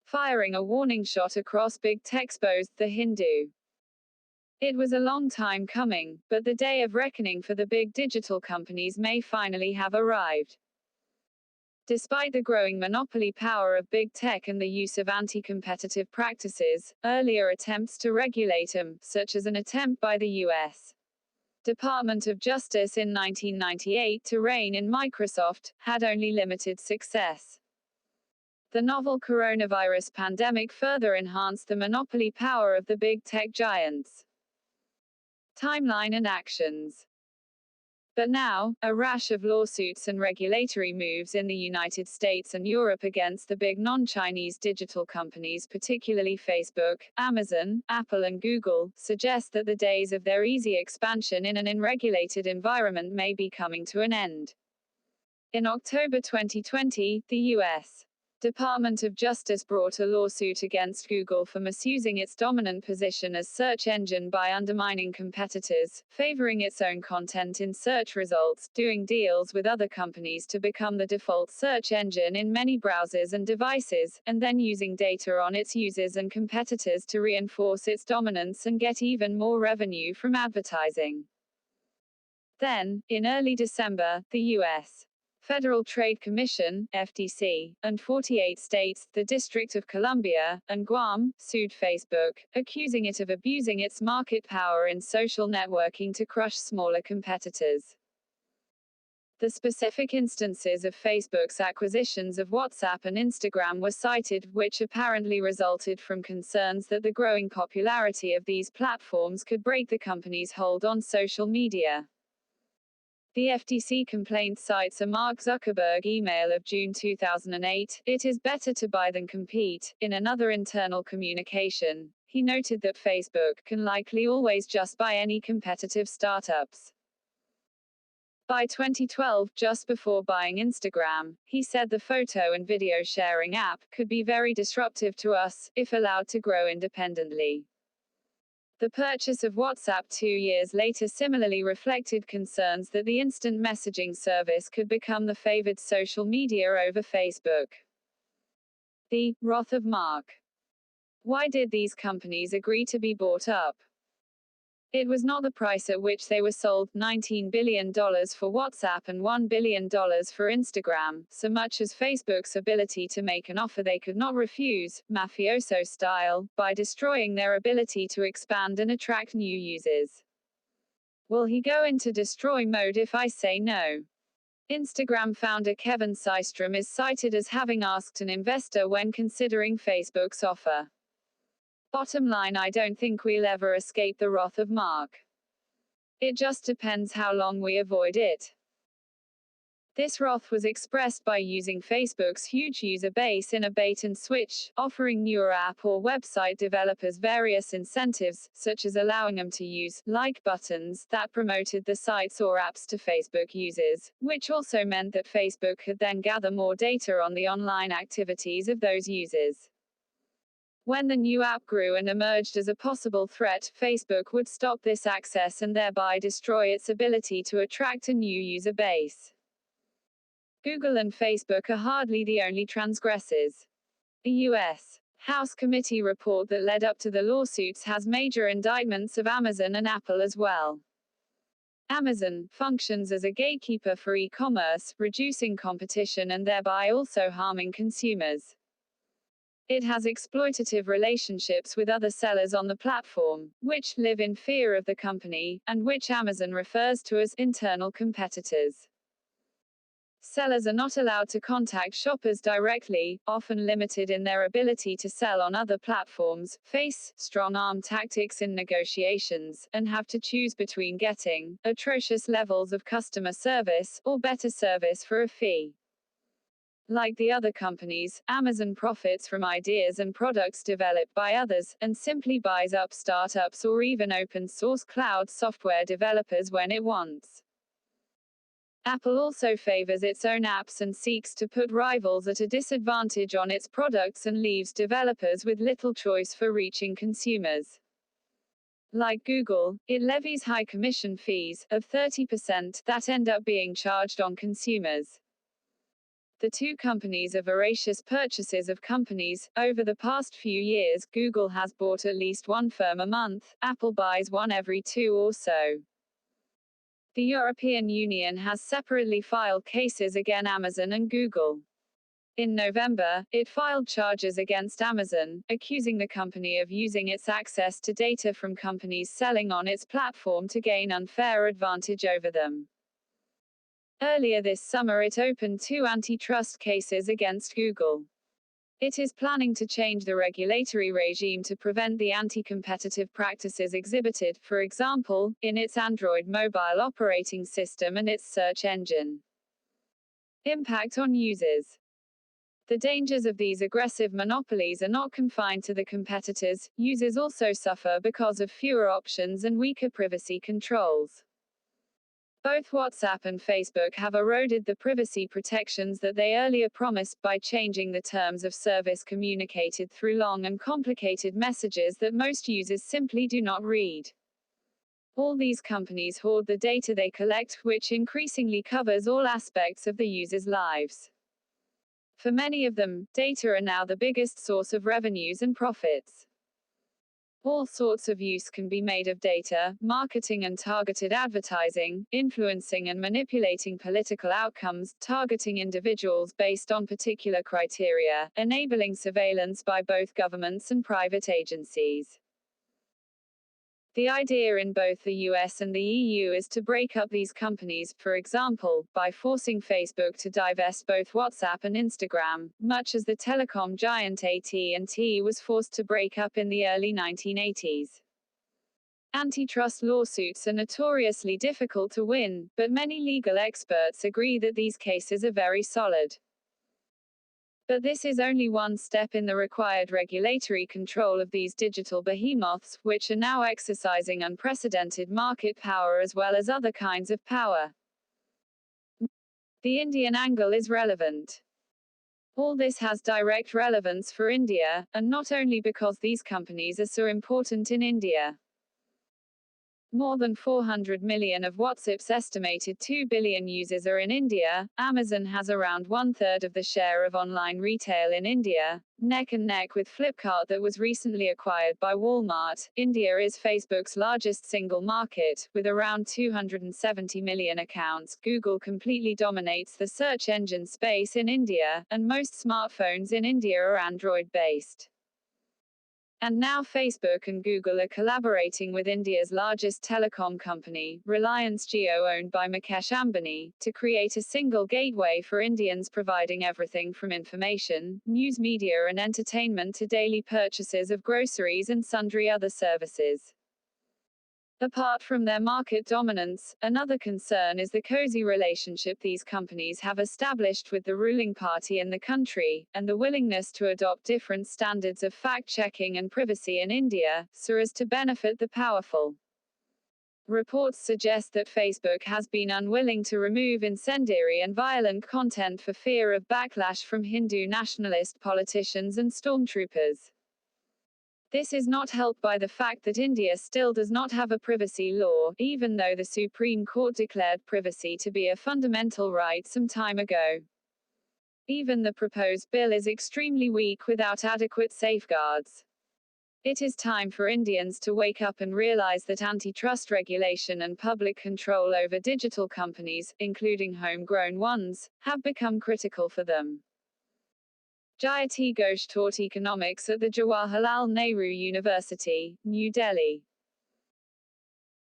firing a warning shot across big tech, exposed The Hindu. It was a long time coming, but the day of reckoning for the big digital companies may finally have arrived. Despite the growing monopoly power of big tech and the use of anti-competitive practices, earlier attempts to regulate them, such as an attempt by the U.S. Department of Justice in 1998 to rein in Microsoft, had only limited success. The novel coronavirus pandemic further enhanced the monopoly power of the big tech giants. Timeline and actions. But now, a rash of lawsuits and regulatory moves in the United States and Europe against the big non-Chinese digital companies, particularly Facebook, Amazon, Apple and Google, suggest that the days of their easy expansion in an unregulated environment may be coming to an end. In October 2020, the U.S. Department of Justice brought a lawsuit against Google for misusing its dominant position as search engine by undermining competitors, favoring its own content in search results, doing deals with other companies to become the default search engine in many browsers and devices, and then using data on its users and competitors to reinforce its dominance and get even more revenue from advertising. Then, in early December, the U.S. Federal Trade Commission, FTC, and 48 states, the District of Columbia, and Guam, sued Facebook, accusing it of abusing its market power in social networking to crush smaller competitors. The specific instances of Facebook's acquisitions of WhatsApp and Instagram were cited, which apparently resulted from concerns that the growing popularity of these platforms could break the company's hold on social media. The FTC complaint cites a Mark Zuckerberg email of June 2008, "It is better to buy than compete." In another internal communication, he noted that Facebook can likely always just buy any competitive startups. By 2012, just before buying Instagram, he said the photo and video sharing app could be very disruptive to us, if allowed to grow independently. The purchase of WhatsApp 2 years later similarly reflected concerns that the instant messaging service could become the favored social media over Facebook. The wrath of Mark. Why did these companies agree to be bought up? It was not the price at which they were sold, $19 billion for WhatsApp and $1 billion for Instagram, so much as Facebook's ability to make an offer they could not refuse, mafioso style, by destroying their ability to expand and attract new users. Will he go into destroy mode if I say no? Instagram founder Kevin Systrom is cited as having asked an investor when considering Facebook's offer. Bottom line, I don't think we'll ever escape the wrath of Mark. It just depends how long we avoid it. This wrath was expressed by using Facebook's huge user base in a bait-and-switch, offering newer app or website developers various incentives, such as allowing them to use like buttons that promoted the sites or apps to Facebook users, which also meant that Facebook could then gather more data on the online activities of those users. When the new app grew and emerged as a possible threat, Facebook would stop this access and thereby destroy its ability to attract a new user base. Google and Facebook are hardly the only transgressors. A U.S. House committee report that led up to the lawsuits has major indictments of Amazon and Apple as well. Amazon functions as a gatekeeper for e-commerce, reducing competition and thereby also harming consumers. It has exploitative relationships with other sellers on the platform, which live in fear of the company, and which Amazon refers to as internal competitors. Sellers are not allowed to contact shoppers directly, often limited in their ability to sell on other platforms, face strong-arm tactics in negotiations, and have to choose between getting atrocious levels of customer service or better service for a fee. Like the other companies, Amazon profits from ideas and products developed by others, and simply buys up startups or even open-source cloud software developers when it wants. Apple also favors its own apps and seeks to put rivals at a disadvantage on its products and leaves developers with little choice for reaching consumers. Like Google, it levies high commission fees, of 30%, that end up being charged on consumers. The two companies are voracious purchasers of companies. Over the past few years, Google has bought at least one firm a month, Apple buys one every 2 or so. The European Union has separately filed cases against Amazon and Google. In November, it filed charges against Amazon, accusing the company of using its access to data from companies selling on its platform to gain unfair advantage over them. Earlier this summer, it opened 2 antitrust cases against Google. It is planning to change the regulatory regime to prevent the anti-competitive practices exhibited, for example, in its Android mobile operating system and its search engine. Impact on users. The dangers of these aggressive monopolies are not confined to the competitors. Users also suffer because of fewer options and weaker privacy controls. Both WhatsApp and Facebook have eroded the privacy protections that they earlier promised by changing the terms of service communicated through long and complicated messages that most users simply do not read. All these companies hoard the data they collect, which increasingly covers all aspects of the users' lives. For many of them, data are now the biggest source of revenues and profits. All sorts of use can be made of data: marketing and targeted advertising, influencing and manipulating political outcomes, targeting individuals based on particular criteria, enabling surveillance by both governments and private agencies. The idea in both the US and the EU is to break up these companies, for example, by forcing Facebook to divest both WhatsApp and Instagram, much as the telecom giant AT&T was forced to break up in the early 1980s. Antitrust lawsuits are notoriously difficult to win, but many legal experts agree that these cases are very solid. But this is only one step in the required regulatory control of these digital behemoths, which are now exercising unprecedented market power as well as other kinds of power. The Indian angle is relevant. All this has direct relevance for India, and not only because these companies are so important in India. More than 400 million of WhatsApp's estimated 2 billion users are in India. Amazon has around 1/3 of the share of online retail in India, neck and neck with Flipkart that was recently acquired by Walmart. India is Facebook's largest single market, with around 270 million accounts. Google completely dominates the search engine space in India, and most smartphones in India are Android-based. And now Facebook and Google are collaborating with India's largest telecom company, Reliance Jio, owned by Mukesh Ambani, to create a single gateway for Indians, providing everything from information, news media and entertainment to daily purchases of groceries and sundry other services. Apart from their market dominance, another concern is the cozy relationship these companies have established with the ruling party in the country, and the willingness to adopt different standards of fact-checking and privacy in India, so as to benefit the powerful. Reports suggest that Facebook has been unwilling to remove incendiary and violent content for fear of backlash from Hindu nationalist politicians and stormtroopers. This is not helped by the fact that India still does not have a privacy law, even though the Supreme Court declared privacy to be a fundamental right some time ago. Even the proposed bill is extremely weak without adequate safeguards. It is time for Indians to wake up and realize that antitrust regulation and public control over digital companies, including homegrown ones, have become critical for them. Jayati Ghosh taught economics at the Jawaharlal Nehru University, New Delhi.